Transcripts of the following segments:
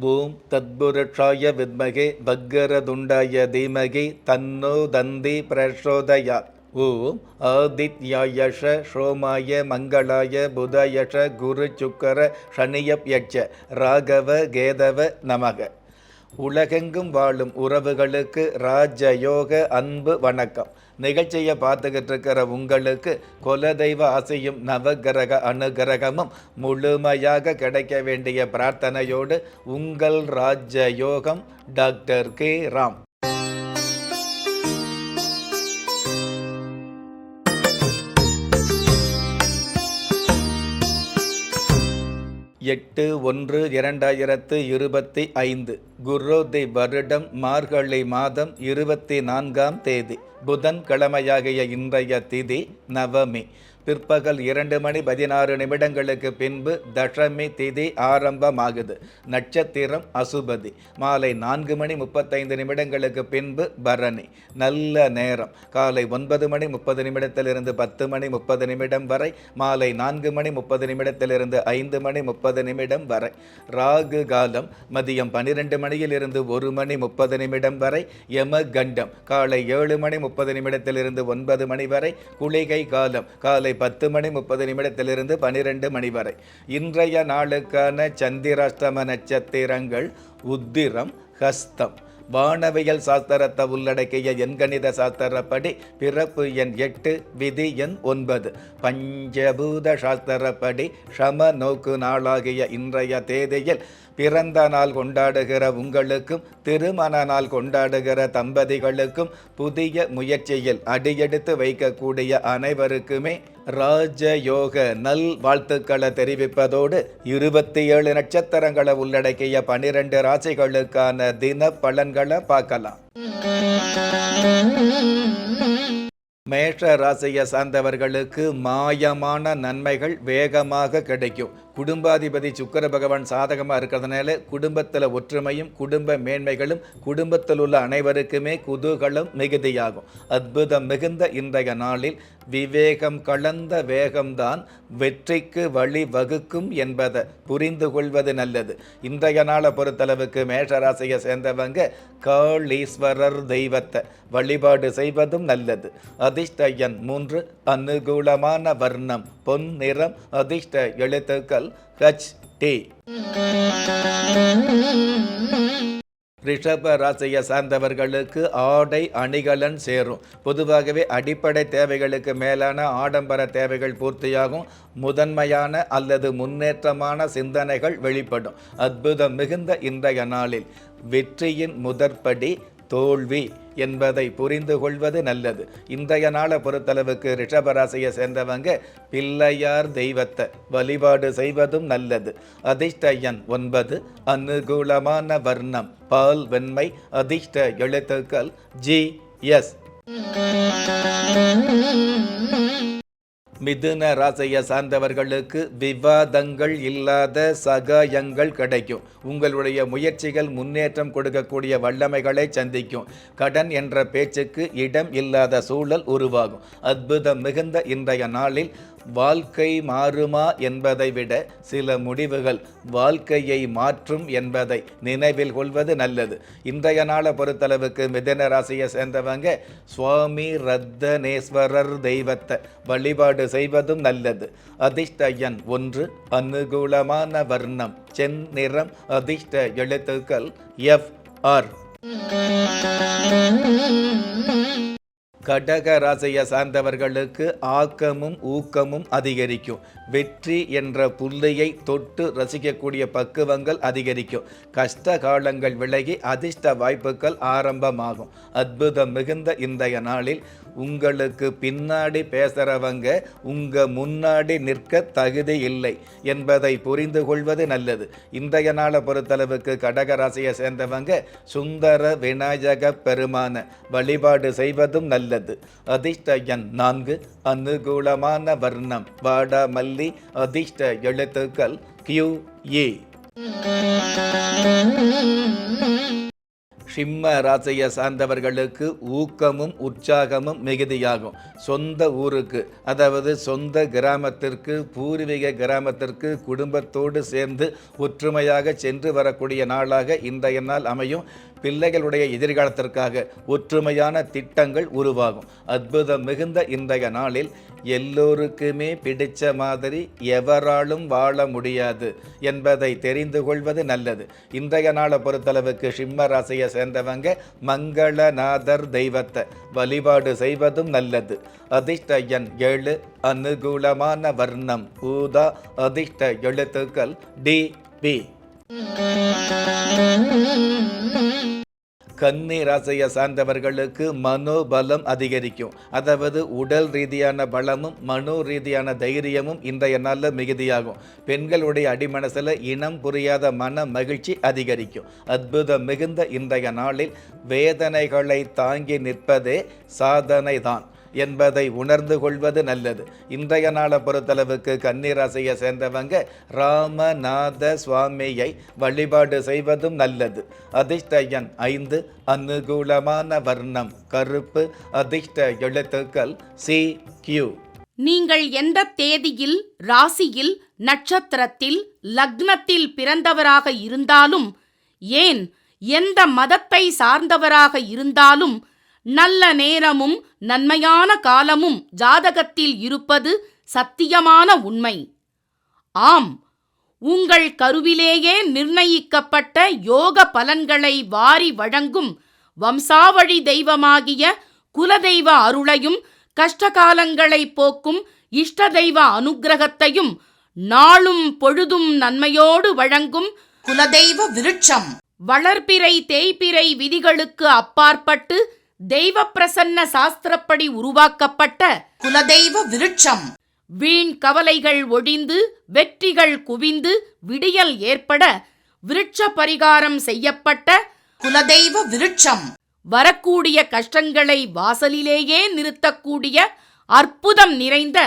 ஓம் தத்புருஷாய வித்மகே பக்கரதுண்டாய தீமகி தன்னோ தந்தி பிரசோதயாத். ஓம் ஆதித்யாயஷ சோமாய மங்களாய புதயஷ குரு சுக்கர சனியப்யட்ச ராகவ கேதவ நமக. உலகெங்கும் வாழும் உறவுகளுக்கு ராஜயோக அன்பு வணக்கம். நிகழ்ச்சியை பார்த்துக்கிட்டு இருக்கிற உங்களுக்கு குலதெய்வ ஆசையும் நவகிரக அனுகிரகமும் முழுமையாக கிடைக்க வேண்டிய பிரார்த்தனையோடு உங்கள் ராஜயோகம் டாக்டர் கே ராம். 8/1/2025 குரோதி வருடம் மார்கழி மாதம் 24ஆம் தேதி புதன்கிழமையாகிய இன்றைய திதி நவமி. பிற்பகல் 2:16 பின்பு தசமி திதி ஆரம்பமாகுது. நட்சத்திரம் அசுபதி. மாலை 4:35 பின்பு பரணி. நல்ல நேரம் காலை 9:30 10:30 வரை, மாலை 4:30 5:30 வரை. ராகு காலம் மதியம் 12 மணியிலிருந்து 1:30 வரை. யம கண்டம் காலை 7:30 9 மணி வரை. குளிகை காலம் காலை 10:30 12 மணி வரை. இன்றைய நாளுக்கான சந்திராஷ்டம நட்சத்திரங்கள் உத்திரம், ஹஸ்தம். வானவியல் சாஸ்திரத்தை உள்ளடக்கிய எண்கணித சாஸ்திரப்படி பிறப்பு எண் 8, விதி எண் 9. பஞ்சபூத சாஸ்திரப்படி சம நோக்கு நாளாகிய இன்றைய தேதியில் பிறந்த நாள் கொண்டாடுகிற உங்களுக்கும் திருமண நாள் கொண்டாடுகிற தம்பதிகளுக்கும் புதிய முயற்சியில் அடியெடுத்து வைக்கக்கூடிய அனைவருக்குமே ராஜயோக நல் வாழ்த்துக்களை தெரிவிப்பதோடு 27 நட்சத்திரங்களை உள்ளடக்கிய 12 ராசிகளுக்கான தின பலன்களை பார்க்கலாம். மேஷ ராசியை சார்ந்தவர்களுக்கு மாயமான நன்மைகள் வேகமாக கிடைக்கும். குடும்பாதிபதி சுக்கிர பகவான் சாதகமாக இருக்கிறதுனால குடும்பத்தில் ஒற்றுமையும் குடும்ப மேன்மைகளும் குடும்பத்தில் உள்ள அனைவருக்குமே குதூகலம் மிகுதியாகும். அற்புதம் மிகுந்த இன்றைய நாளில் விவேகம் கலந்த வேகம்தான் வெற்றிக்கு வழி வகுக்கும் என்பதை புரிந்து கொள்வது நல்லது. இன்றைய நாளை பொறுத்தளவுக்கு மேஷராசியை சேர்ந்தவங்க காளீஸ்வரர் தெய்வத்தை வழிபாடு செய்வதும் நல்லது. அதிர்ஷ்ட எண் 3, அனுகூலமான வர்ணம் பொன் நிறம், அதிர்ஷ்ட எழுத்துக்கள் HT. ரிஷப ராசியை சார்ந்தவர்களுக்கு ஆடை அணிகலன் சேரும். பொதுவாகவே அடிப்படை தேவைகளுக்கு மேலான ஆடம்பர தேவைகள் பூர்த்தியாகும். முதன்மையான அல்லது முன்னேற்றமான சிந்தனைகள் வெளிப்படும். அற்புதம் மிகுந்த இன்றைய நாளில் வெற்றியின் முதற்படி தோல்வி என்பதை புரிந்து கொள்வது நல்லது. இன்றைய நாளை பொறுத்தளவுக்கு ரிஷபராசியை சேர்ந்தவங்க பிள்ளையார் தெய்வத்தை வழிபாடு செய்வதும் நல்லது. அதிர்ஷ்ட எண் 9, அனுகூலமான வர்ணம் பால் வெண்மை, அதிர்ஷ்ட எழுத்துக்கள் GS. மிதுன ராசியை சார்ந்தவர்களுக்கு விவாதங்கள் இல்லாத சகாயங்கள் கிடைக்கும். உங்களுடைய முயற்சிகள் முன்னேற்றம் கொடுக்கக்கூடிய வல்லமைகளை சந்திக்கும். கடன் என்ற பேச்சுக்கு இடம் இல்லாத சூழல் உருவாகும். அற்புதம் மிகுந்த இன்றைய நாளில் வாழ்க்கை மாறுமா என்பதை விட சில முடிவுகள் வாழ்க்கையை மாற்றும் என்பதை நினைவில் கொள்வது நல்லது. இன்றைய நாளை பொறுத்தளவுக்கு மிதுன ராசியை சேர்ந்தவங்க சுவாமி ரத்தனேஸ்வரர் தெய்வத்தை வழிபாடு செய்வதும் நல்லது. அதிர்ஷ்ட எண் 1, அனுகூலமான வர்ணம் சென் நிறம், அதிர்ஷ்ட எழுத்துக்கள் FR. கடக ராசியை சார்ந்தவர்களுக்கு ஆக்கமும் ஊக்கமும் அதிகரிக்கும். வெற்றி என்ற புள்ளியை தொட்டு ரசிக்கக்கூடிய பக்குவங்கள் அதிகரிக்கும். கஷ்ட காலங்கள் விலகி அதிர்ஷ்ட வாய்ப்புகள் ஆரம்பமாகும். அற்புதம் மிகுந்த இன்றைய நாளில் உங்களுக்கு பின்னாடி பேசுகிறவங்க உங்கள் முன்னாடி நிற்க தகுதி இல்லை என்பதை புரிந்து கொள்வது நல்லது. இன்றைய நாளை பொறுத்தளவுக்கு கடக ராசியை சேர்ந்தவங்க சுந்தர விநாயக பெருமான வழிபாடு செய்வதும் நல்லது. அதிர்ஷ்ட எண் 4, அனுகூலமான வர்ணம் வாடாமல்லி, அதிர்ஷ்ட எழுத்துக்கள் QA. சிம்ம ராசியை சார்ந்தவர்களுக்கு ஊக்கமும் உற்சாகமும் மிகுதியாகும். சொந்த ஊருக்கு, அதாவது சொந்த கிராமத்திற்கு, பூர்வீக கிராமத்திற்கு குடும்பத்தோடு சேர்ந்து ஒற்றுமையாக சென்று வரக்கூடிய நாளாக இன்றைய நாள் அமையும். பிள்ளைகளுடைய எதிர்காலத்திற்காக ஒற்றுமையான திட்டங்கள் உருவாகும். அற்புதம் மிகுந்த இன்றைய நாளில் எல்லோருக்குமே பிடிச்ச மாதிரி எவராலும் வாழ முடியாது என்பதை தெரிந்து கொள்வது நல்லது. இன்றைய நாளை பொறுத்தளவுக்கு சிம்ம ராசியை சேர்ந்தவங்க மங்களநாதர் தெய்வத்தை வழிபாடு செய்வதும் நல்லது. அதிர்ஷ்ட எண் 7, அனுகூலமான வர்ணம் ஊதா, அதிர்ஷ்ட எழுத்துக்கள் DP. கன்னி ராசியை சார்ந்தவர்களுக்கு மனோபலம் அதிகரிக்கும். அதாவது உடல் ரீதியான பலமும் மனோ ரீதியான தைரியமும் இன்றைய நாளில் மிகுதியாகும். பெண்களுடைய அடிமனசில் இனம் புரியாத மன மகிழ்ச்சி அதிகரிக்கும். அற்புதம் மிகுந்த இன்றைய நாளில் வேதனைகளை தாங்கி நிற்பதே சாதனை தான் என்பதை உணர்ந்து கொள்வது நல்லது. இன்றைய நாளை பொறுத்தளவுக்கு கன்னிராசியை சேர்ந்தவங்க ராமநாத சுவாமியை வழிபாடு செய்வதும் நல்லது. அதிர்ஷ்ட எண் 5, அனுகூலமான வர்ணம் கருப்பு, அதிர்ஷ்ட எழுத்துக்கள் CQ. நீங்கள் எந்த தேதியில், ராசியில், நட்சத்திரத்தில், லக்னத்தில் பிறந்தவராக இருந்தாலும், ஏன் எந்த மதத்தை சார்ந்தவராக இருந்தாலும், நல்ல நேரமும் நன்மையான காலமும் ஜாதகத்தில் இருப்பது சத்தியமான உண்மை. ஆம், உங்கள் கருவிலேயே நிர்ணயிக்கப்பட்ட யோக பலன்களை வாரி வழங்கும் வம்சாவழி தெய்வமாகிய குலதெய்வ அருளையும் கஷ்டகாலங்களை போக்கும் இஷ்ட தெய்வ அனுக்கிரகத்தையும் நாளும் பொழுதும் நன்மையோடு வழங்கும் குலதெய்வ விருட்சம் வளர்பிறை தேய்பிறை விதிகளுக்கு அப்பாற்பட்டு தெய்வ பிரசன்ன சாஸ்திரப்படி உருவாக்கப்பட்ட குலதெய்வ விருட்சம். வீண் கவலைகள் ஒழிந்து வெற்றிகள் குவிந்து விடியல் ஏற்பட விருட்ச பரிகாரம் செய்யப்பட்ட குலதெய்வ விருட்சம். வரக்கூடிய கஷ்டங்களை வாசலிலேயே நிறுத்தக்கூடிய அற்புதம் நிறைந்த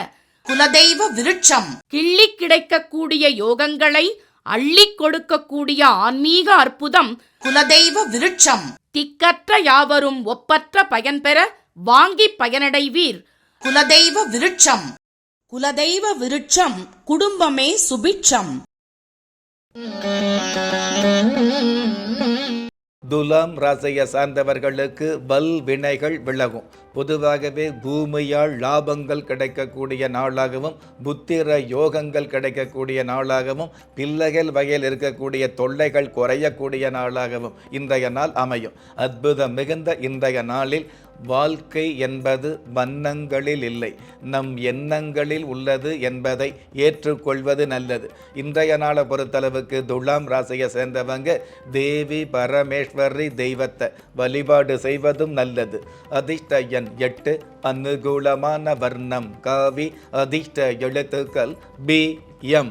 குலதெய்வ விருட்சம். கிள்ளி கிடைக்கக்கூடிய யோகங்களை அள்ளி கொடுக்கக்கூடிய ஆன்மீக அற்புதம் குலதெய்வ விருட்சம். திக்கற்ற யாவரும் ஒப்பற்ற பயன்பெற வாங்கி பயனடைவீர். குலதெய்வ விருட்சம். குலதெய்வ விருட்சம் குடும்பமே சுபிட்சம். துலாம் ராசியை சார்ந்தவர்களுக்கு வல் வினைகள் விலகும். பொதுவாகவே பூமியால் லாபங்கள் கிடைக்கக்கூடிய நாளாகவும் புத்திர யோகங்கள் கிடைக்கக்கூடிய நாளாகவும் பிள்ளைகள் வகையில் இருக்கக்கூடிய தொல்லைகள் குறையக்கூடிய நாளாகவும் இன்றைய நாள் அமையும். அற்புதம் மிகுந்த இன்றைய நாளில் வாழ்க்கை என்பது வண்ணங்களில் இல்லை, நம் எண்ணங்களில் உள்ளது என்பதை ஏற்றுக்கொள்வது நல்லது. இன்றைய நாளை பொறுத்தளவுக்கு துலாம் ராசியை சேர்ந்தவங்க தேவி பரமேஸ்வரி தெய்வத்தை வழிபாடு செய்வதும் நல்லது. அதிர்ஷ்ட எண் 8, அனுகூலமான வர்ணம் காவி, அதிர்ஷ்ட எழுத்துக்கள் BM.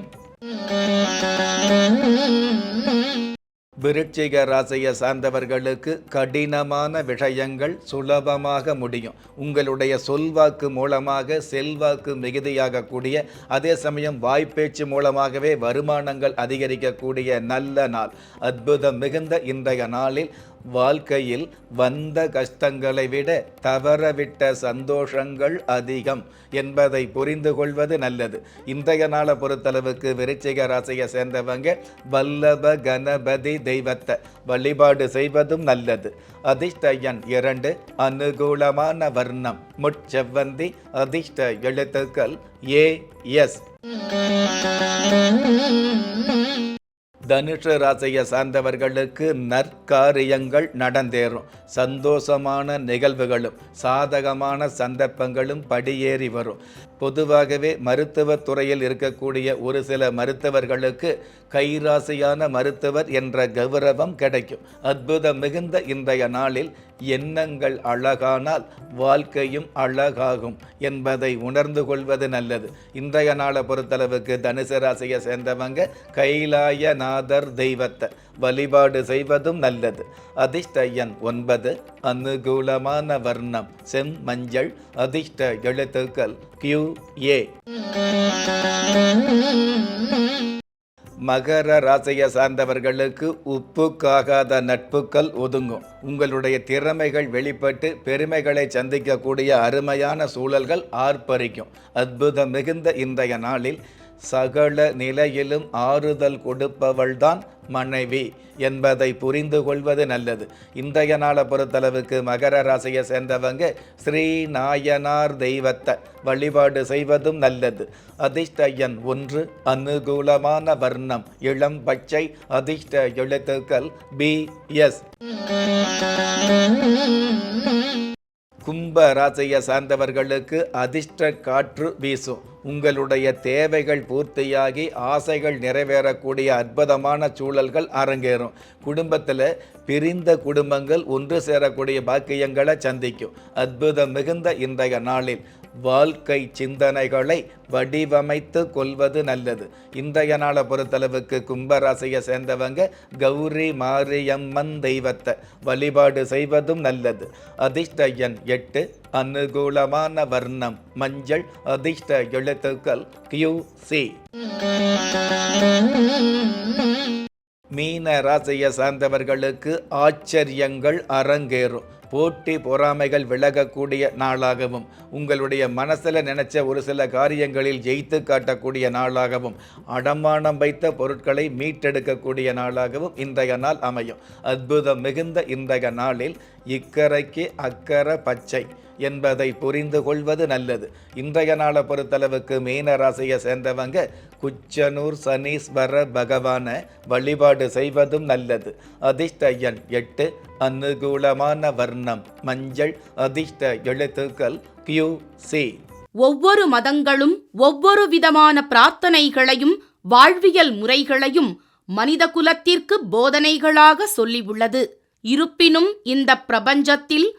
விருச்சிக ராசியை சார்ந்தவர்களுக்கு கடினமான விஷயங்கள் சுலபமாக முடியும். உங்களுடைய சொல்வாக்கு மூலமாக செல்வாக்கு மிகுதியாகக்கூடிய, அதே சமயம் வாய்ப்பேச்சு மூலமாகவே வருமானங்கள் அதிகரிக்கக்கூடிய நல்ல நாள். அற்புதம் மிகுந்த இன்றைய நாளில் வாழ்க்கையில் வந்த கஷ்டங்களை விட தவறவிட்ட சந்தோஷங்கள் அதிகம் என்பதை புரிந்து கொள்வது நல்லது. இன்றைய நாளை பொறுத்தளவுக்கு விருச்சிக ராசியை சேர்ந்தவங்க வல்லப கணபதி தெய்வத்தை வழிபாடு செய்வதும் நல்லது. அதிர்ஷ்ட எண் 2, அனுகூலமான வர்ணம் முட்செவ்வந்தி, அதிர்ஷ்ட எழுத்துக்கள் AS. தனுஷ ராசியை சார்ந்தவர்களுக்கு நற்காரியங்கள் நடந்தேறும். சந்தோஷமான நிகழ்வுகளும் சாதகமான சந்தர்ப்பங்களும் படியேறி வரும். பொதுவாகவே மருத்துவத் துறையில் இருக்கக்கூடிய ஒரு சில மருத்துவர்களுக்கு கைராசியான மருத்துவர் என்ற கௌரவம் கிடைக்கும். அற்புதம் மிகுந்த இன்றைய நாளில் எண்ணங்கள் அழகானால் வாழ்க்கையும் அழகாகும் என்பதை உணர்ந்து கொள்வது நல்லது. இன்றைய நாளை பொறுத்தளவுக்கு தனுசு ராசியை சேர்ந்தவங்க கைலாயநாதர் தெய்வத்தை வழிபாடு செய்வதும் நல்லது. அதிர்ஷ்ட எண் 9, அனுகூலமான வர்ணம் செம்மஞ்சள், அதிர்ஷ்ட எழுத்துக்கள் QA. மகர ராசியை சார்ந்தவர்களுக்கு உப்புக்காகாத நட்புகள் ஒதுங்கும். உங்களுடைய திறமைகள் வெளிப்பட்டு பெருமைகளை சந்திக்கக்கூடிய அருமையான சூழல்கள் ஆர்ப்பரிக்கும். அற்புதம் மிகுந்த இன்றைய நாளில் சகல நிலையிலும் ஆறுதல் கொடுப்பவள்தான் மனைவி என்பதை புரிந்து கொள்வது நல்லது. இன்றைய நாளை பொறுத்தளவுக்கு மகர ராசியை சேர்ந்தவங்க ஸ்ரீ நாயனார் தெய்வத்தை வழிபாடு செய்வதும் நல்லது. அதிர்ஷ்ட எண் 1, அனுகூலமான வர்ணம் இளம் பச்சை, அதிர்ஷ்ட எழுத்துக்கள் BS. கும்ப ராசியை சார்ந்தவர்களுக்கு அதிர்ஷ்ட காற்று வீசும். உங்களுடைய தேவைகள் பூர்த்தியாகி ஆசைகள் நிறைவேறக்கூடிய அற்புதமான சூழல்கள் அரங்கேறும். குடும்பத்தில் பிரிந்த குடும்பங்கள் ஒன்று சேரக்கூடிய பாக்கியங்களை சந்திக்கும். அற்புதம் மிகுந்த இன்றைய நாளில் வாழ்க்கை சிந்தனைகளை வடிவமைத்து கொள்வது நல்லது. இன்றைய நாளை பொறுத்தளவுக்கு கும்பராசியை சேர்ந்தவங்க கௌரி மாரியம்மன் தெய்வத்தை வழிபாடு செய்வதும் நல்லது. அதிர்ஷ்ட எண் 8, அனுகூலமான வர்ணம் மஞ்சள், அதிர்ஷ்ட எழுத்துக்கள் QC. மீன ராசியை சார்ந்தவர்களுக்கு ஆச்சரியங்கள் அரங்கேறும். போட்டி பொறாமைகள் விலகக்கூடிய நாளாகவும் உங்களுடைய மனசில் நினைச்ச ஒரு சில காரியங்களில் ஜெயித்து காட்டக்கூடிய நாளாகவும் அடமானம் வைத்த பொருட்களை மீட்டெடுக்கக்கூடிய நாளாகவும் இன்றைய நாள் அமையும். அற்புதம் மிகுந்த இன்றைய நாளில் இக்கரைக்கு அக்கறை பச்சை என்பதை புரிந்து கொள்வது நல்லது. இன்றைய நாளை பொறுத்தளவுக்கு மீன ராசியை சேர்ந்தவங்க குச்சனூர் சனீஸ்வர பகவான வழிபாடு செய்வதும் நல்லது. அதிர்ஷ்ட எண் 8, அனுகூலமான வர்ணம் மஞ்சள், அதிர்ஷ்ட எழுத்துக்கள் QC. ஒவ்வொரு மதங்களும் ஒவ்வொரு விதமான பிரார்த்தனைகளையும் வாழ்வியல் முறைகளையும் மனித குலத்திற்கு போதனைகளாக சொல்லியுள்ளது. இருப்பினும் இந்த பிரபஞ்சத்தில்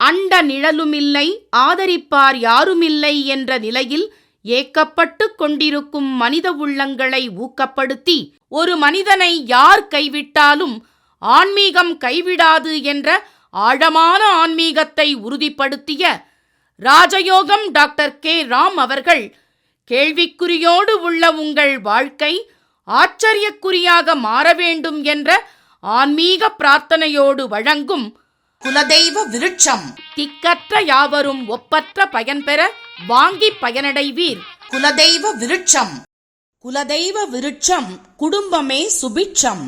அண்ட நிழலுமில்லை, ஆதரிப்பார் யாருமில்லை என்ற நிலையில் ஏக்கப்பட்டு கொண்டிருக்கும் மனித உள்ளங்களை ஊக்கப்படுத்தி ஒரு மனிதனை யார் கைவிட்டாலும் ஆன்மீகம் கைவிடாது என்ற ஆழமான ஆன்மீகத்தை உறுதிப்படுத்திய ராஜயோகம் டாக்டர் K. ராம் அவர்கள் கேள்விக்குறியோடு உள்ள உங்கள் வாழ்க்கை ஆச்சரியக்குறியாக மாற வேண்டும் என்ற ஆன்மீக பிரார்த்தனையோடு வழங்கும் குலதெய்வ விருட்சம். திக்கற்ற யாவரும் ஒப்பற்ற பயன்பெற வாங்கி பயனடைவீர். குலதெய்வ விருட்சம். குலதெய்வ விருட்சம் குடும்பமே சுபிட்சம்.